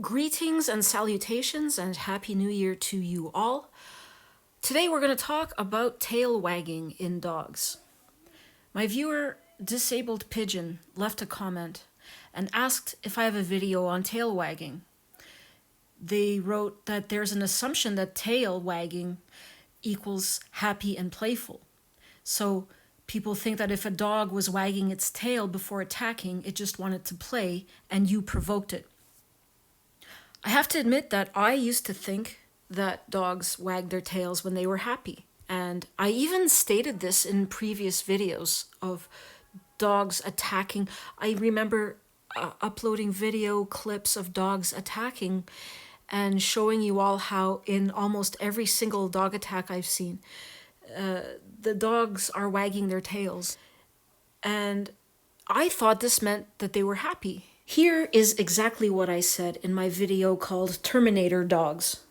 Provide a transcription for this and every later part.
Greetings and salutations and Happy New Year to you all. Today we're going to talk about tail wagging in dogs. My viewer, Disabled Pigeon, left a comment and asked if I have a video on tail wagging. They wrote that there's an assumption that tail wagging equals happy and playful. So people think that if a dog was wagging its tail before attacking, it just wanted to play and you provoked it. I have to admit that I used to think that dogs wagged their tails when they were happy. And I even stated this in previous videos of dogs attacking. I remember uploading video clips of dogs attacking and showing you all how in almost every single dog attack I've seen, the dogs are wagging their tails. And I thought this meant that they were happy. Here is exactly what I said in my video called Terminator Dogs.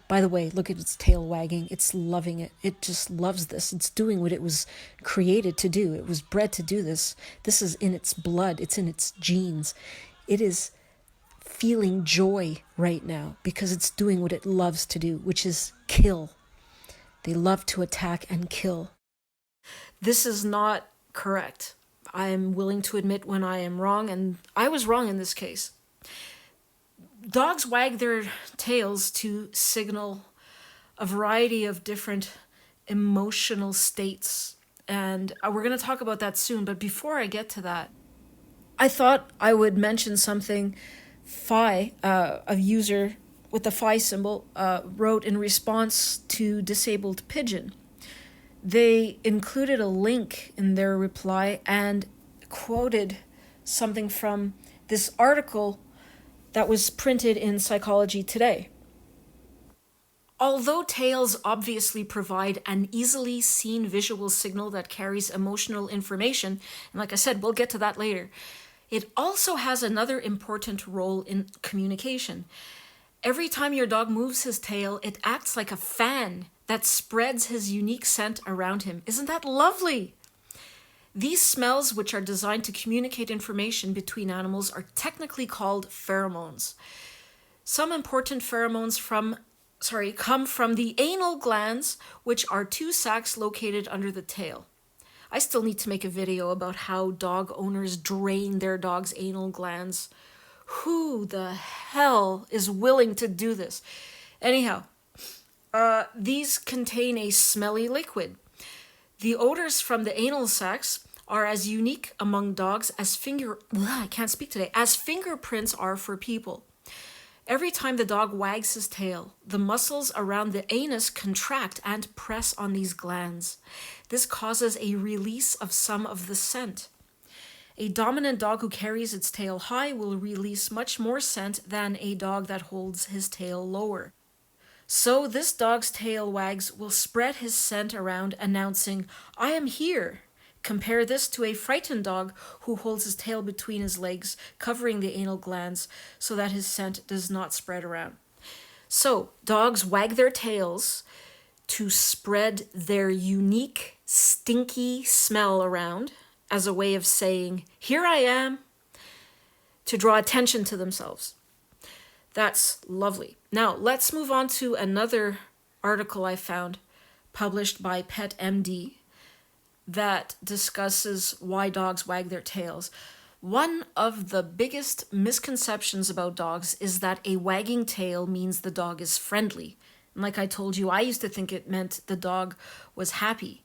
By the way, look at its tail wagging. It's loving it. It just loves this. It's doing what it was created to do. It was bred to do this. This is in its blood. It's in its genes. It is feeling joy right now because it's doing what it loves to do, which is kill. They love to attack and kill. This is not correct. I am willing to admit when I am wrong, and I was wrong in this case. Dogs wag their tails to signal a variety of different emotional states, and we're going to talk about that soon. But before I get to that, I thought I would mention something a user with the phi symbol wrote in response to Disabled Pigeon. They included a link in their reply and quoted something from this article that was printed in Psychology Today. Although tails obviously provide an easily seen visual signal that carries emotional information, and like I said, we'll get to that later, it also has another important role in communication. Every time your dog moves his tail, it acts like a fan that spreads his unique scent around him. Isn't that lovely? These smells, which are designed to communicate information between animals, are technically called pheromones. Some important pheromones come from the anal glands, which are two sacs located under the tail. I still need to make a video about how dog owners drain their dog's anal glands. Who the hell is willing to do this? Anyhow, these contain a smelly liquid. The odors from the anal sacs are as unique among dogs as fingerprints are for people. Every time the dog wags his tail, the muscles around the anus contract and press on these glands. This causes a release of some of the scent. A dominant dog who carries its tail high will release much more scent than a dog that holds his tail lower. So this dog's tail wags will spread his scent around, announcing, "I am here." Compare this to a frightened dog who holds his tail between his legs, covering the anal glands so that his scent does not spread around. So dogs wag their tails to spread their unique, stinky smell around as a way of saying, "Here I am," to draw attention to themselves. That's lovely. Now, let's move on to another article I found published by PetMD that discusses why dogs wag their tails. One of the biggest misconceptions about dogs is that a wagging tail means the dog is friendly. And like I told you, I used to think it meant the dog was happy.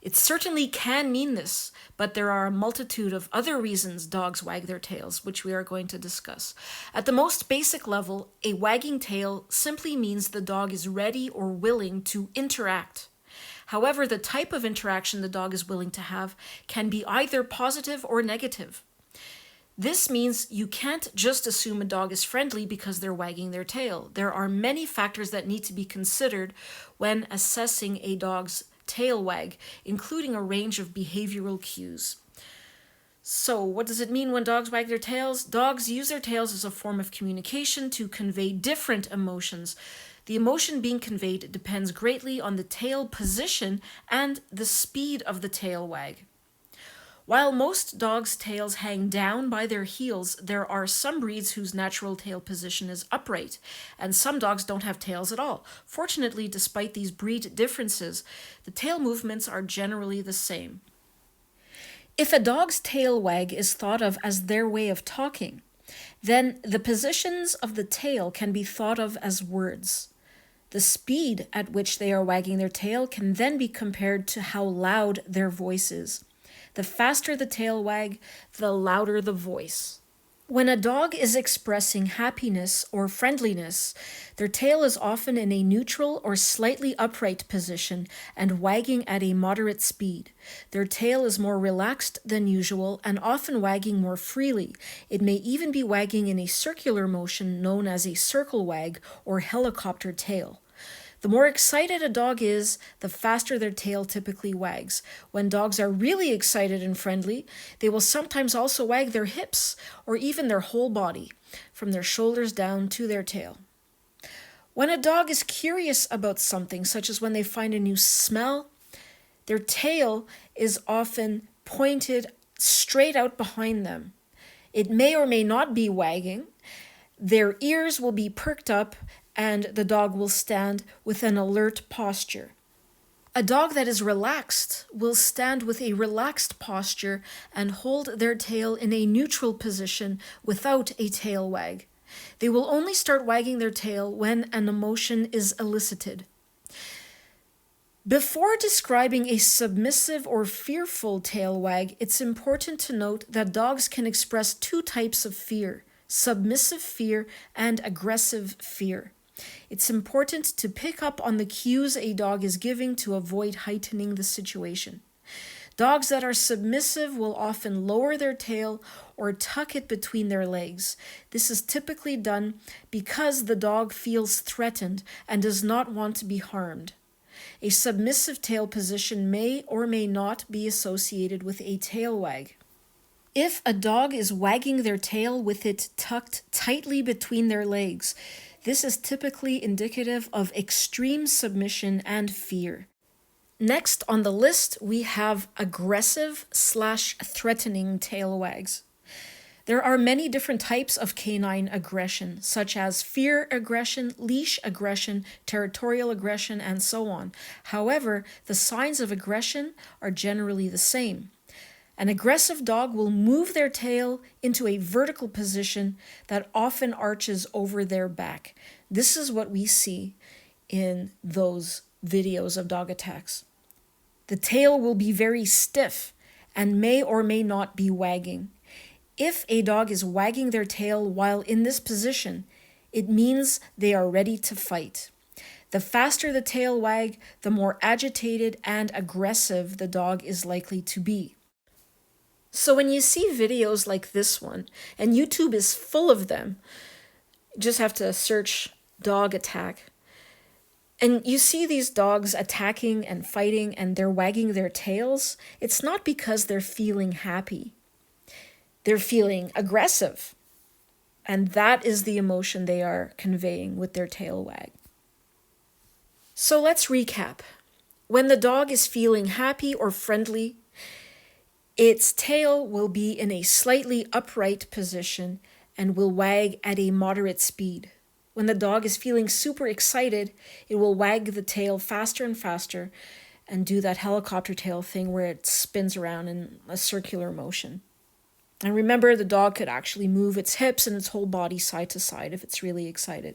It certainly can mean this, but there are a multitude of other reasons dogs wag their tails, which we are going to discuss. At the most basic level, a wagging tail simply means the dog is ready or willing to interact. However, the type of interaction the dog is willing to have can be either positive or negative. This means you can't just assume a dog is friendly because they're wagging their tail. There are many factors that need to be considered when assessing a dog's tail wag, including a range of behavioral cues. So, what does it mean when dogs wag their tails? Dogs use their tails as a form of communication to convey different emotions. The emotion being conveyed depends greatly on the tail position and the speed of the tail wag. While most dogs' tails hang down by their heels, there are some breeds whose natural tail position is upright, and some dogs don't have tails at all. Fortunately, despite these breed differences, the tail movements are generally the same. If a dog's tail wag is thought of as their way of talking, then the positions of the tail can be thought of as words. The speed at which they are wagging their tail can then be compared to how loud their voice is. The faster the tail wag, the louder the voice. When a dog is expressing happiness or friendliness, their tail is often in a neutral or slightly upright position and wagging at a moderate speed. Their tail is more relaxed than usual and often wagging more freely. It may even be wagging in a circular motion known as a circle wag or helicopter tail. The more excited a dog is, the faster their tail typically wags. When dogs are really excited and friendly, they will sometimes also wag their hips or even their whole body, from their shoulders down to their tail. When a dog is curious about something, such as when they find a new smell, their tail is often pointed straight out behind them. It may or may not be wagging. Their ears will be perked up and the dog will stand with an alert posture. A dog that is relaxed will stand with a relaxed posture and hold their tail in a neutral position without a tail wag. They will only start wagging their tail when an emotion is elicited. Before describing a submissive or fearful tail wag, it's important to note that dogs can express two types of fear: submissive fear and aggressive fear. It's important to pick up on the cues a dog is giving to avoid heightening the situation. Dogs that are submissive will often lower their tail or tuck it between their legs. This is typically done because the dog feels threatened and does not want to be harmed. A submissive tail position may or may not be associated with a tail wag. If a dog is wagging their tail with it tucked tightly between their legs, this is typically indicative of extreme submission and fear. Next on the list, we have aggressive/threatening tail wags. There are many different types of canine aggression, such as fear aggression, leash aggression, territorial aggression, and so on. However, the signs of aggression are generally the same. An aggressive dog will move their tail into a vertical position that often arches over their back. This is what we see in those videos of dog attacks. The tail will be very stiff and may or may not be wagging. If a dog is wagging their tail while in this position, it means they are ready to fight. The faster the tail wag, the more agitated and aggressive the dog is likely to be. So when you see videos like this one, and YouTube is full of them, you just have to search dog attack, and you see these dogs attacking and fighting and they're wagging their tails, it's not because they're feeling happy. They're feeling aggressive. And that is the emotion they are conveying with their tail wag. So let's recap. When the dog is feeling happy or friendly, its tail will be in a slightly upright position and will wag at a moderate speed. When the dog is feeling super excited, it will wag the tail faster and faster and do that helicopter tail thing where it spins around in a circular motion. And remember, the dog could actually move its hips and its whole body side to side if it's really excited.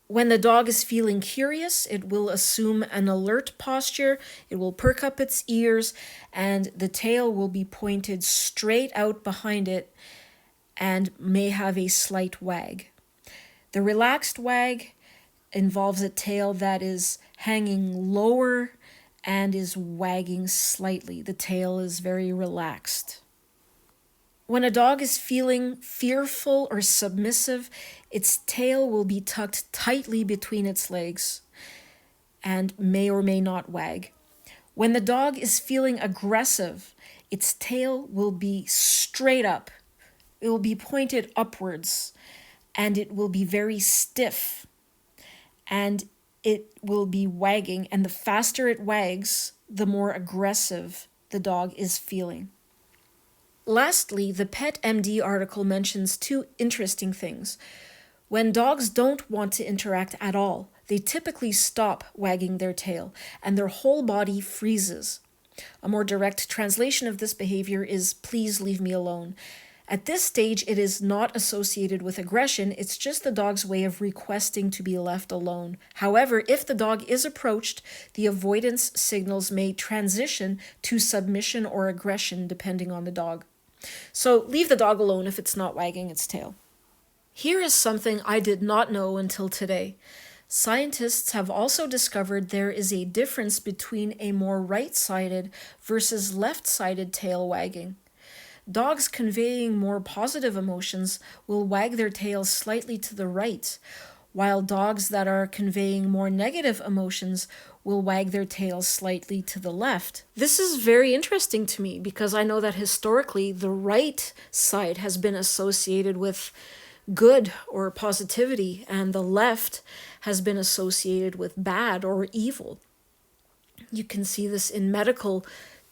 When the dog is feeling curious, it will assume an alert posture, it will perk up its ears, and the tail will be pointed straight out behind it and may have a slight wag. The relaxed wag involves a tail that is hanging lower and is wagging slightly. The tail is very relaxed. When a dog is feeling fearful or submissive, its tail will be tucked tightly between its legs and may or may not wag. When the dog is feeling aggressive, its tail will be straight up. It will be pointed upwards and it will be very stiff and it will be wagging. And the faster it wags, the more aggressive the dog is feeling. Lastly, the Pet MD article mentions two interesting things. When dogs don't want to interact at all, they typically stop wagging their tail and their whole body freezes. A more direct translation of this behavior is "please leave me alone." At this stage, it is not associated with aggression, it's just the dog's way of requesting to be left alone. However, if the dog is approached, the avoidance signals may transition to submission or aggression depending on the dog. So leave the dog alone if it's not wagging its tail. Here is something I did not know until today. Scientists have also discovered there is a difference between a more right-sided versus left-sided tail wagging. Dogs conveying more positive emotions will wag their tails slightly to the right, while dogs that are conveying more negative emotions will wag their tails slightly to the left. This is very interesting to me because I know that historically the right side has been associated with good or positivity, and the left has been associated with bad or evil. You can see this in medical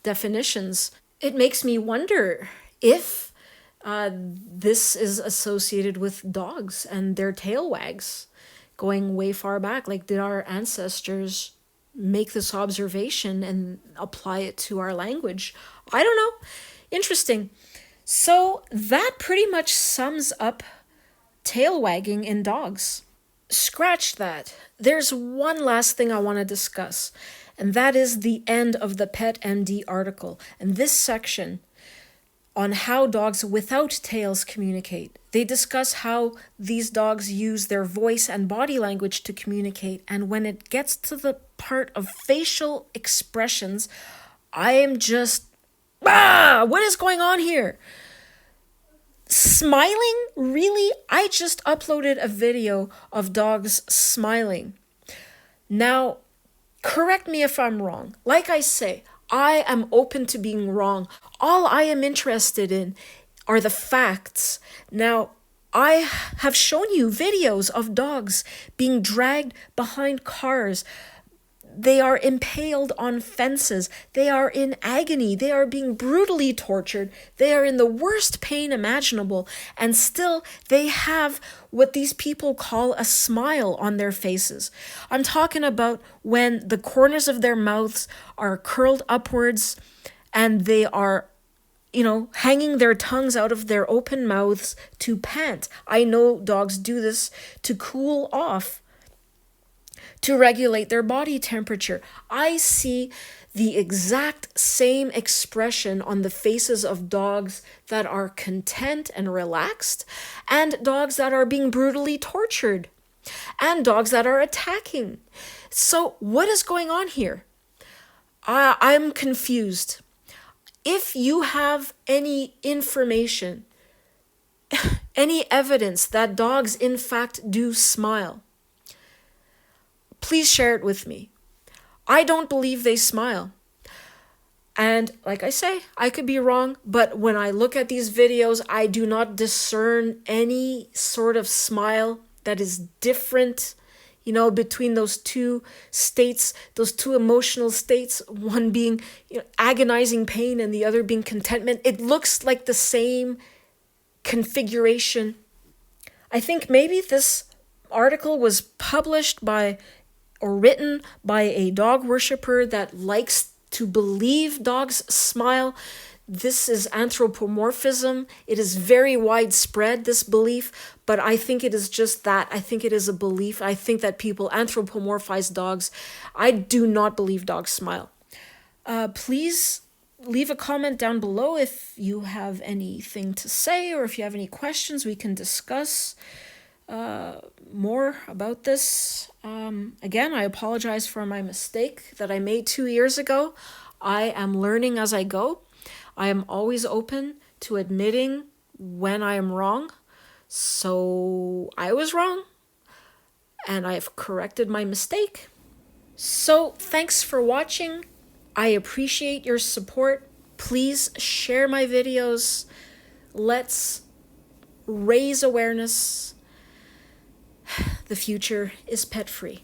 definitions. It makes me wonder if this is associated with dogs and their tail wags going way far back. Like, did our ancestors make this observation and apply it to our language? I don't know. Interesting. So that pretty much sums up tail wagging in dogs. Scratch that. There's one last thing I want to discuss, and that is the end of the Pet MD article, and this section on how dogs without tails communicate. They discuss how these dogs use their voice and body language to communicate, and when it gets to the part of facial expressions, I am just, what is going on here? Smiling? Really? I just uploaded a video of dogs smiling. Now, correct me if I'm wrong. Like I say, I am open to being wrong. All I am interested in are the facts. Now, I have shown you videos of dogs being dragged behind cars. They are impaled on fences. They are in agony. They are being brutally tortured. They are in the worst pain imaginable. And still, they have what these people call a smile on their faces. I'm talking about when the corners of their mouths are curled upwards and they are, hanging their tongues out of their open mouths to pant. I know dogs do this to cool off, to regulate their body temperature. I see the exact same expression on the faces of dogs that are content and relaxed, and dogs that are being brutally tortured, and dogs that are attacking. So what is going on here? I'm confused. If you have any information, any evidence that dogs in fact do smile, please share it with me. I don't believe they smile. And like I say, I could be wrong, but when I look at these videos, I do not discern any sort of smile that is different, between those two states, those two emotional states, one being agonizing pain and the other being contentment. It looks like the same configuration. I think maybe this article was published by or written by a dog worshiper that likes to believe dogs smile. This is anthropomorphism. It is very widespread, this belief, but I think it is just that. I think it is a belief. I think that people anthropomorphize dogs. I do not believe dogs smile. Please leave a comment down below if you have anything to say or if you have any questions. We can discuss more about this. Again, I apologize for my mistake that I made 2 years ago. I am learning as I go. I am always open to admitting when I am wrong. So I was wrong, and I've corrected my mistake. So thanks for watching. I appreciate your support. Please share my videos. Let's raise awareness. The future is pet-free.